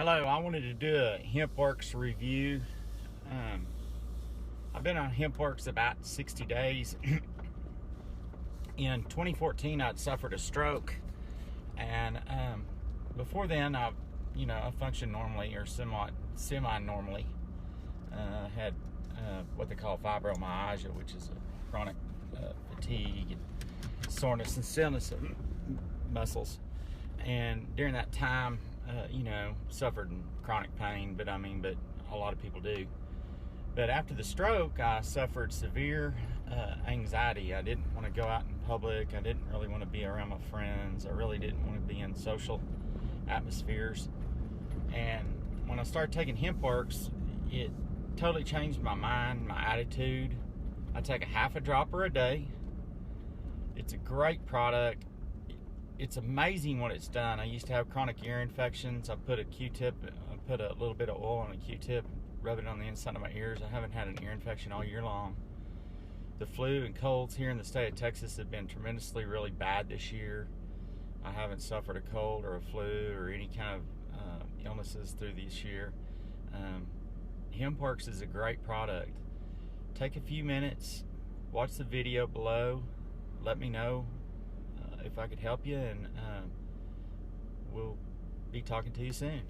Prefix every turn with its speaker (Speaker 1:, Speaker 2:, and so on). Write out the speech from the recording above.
Speaker 1: Hello, I wanted to do a HempWorx review. I've been on HempWorx about 60 days. In 2014, I'd suffered a stroke, and before then, I functioned normally or semi-normally. Had what they call fibromyalgia, which is a chronic fatigue, and soreness and stillness of muscles. And during that time, suffered chronic pain, but a lot of people do. But after the stroke, I suffered severe anxiety. I didn't want to go out in public. I didn't really want to be around my friends. I really didn't want to be in social atmospheres. And when I started taking HempWorx, it totally changed my mind, my attitude. I take a half a dropper a day. It's a great product. It's amazing what it's done. I used to have chronic ear infections. I put a little bit of oil on a Q-tip, rub it on the inside of my ears. I haven't had an ear infection all year long. The flu and colds here in the state of Texas have been really bad this year. I haven't suffered a cold or a flu or any kind of illnesses through this year. HempWorx is a great product. Take a few minutes, watch the video below, let me know if I could help you, and we'll be talking to you soon.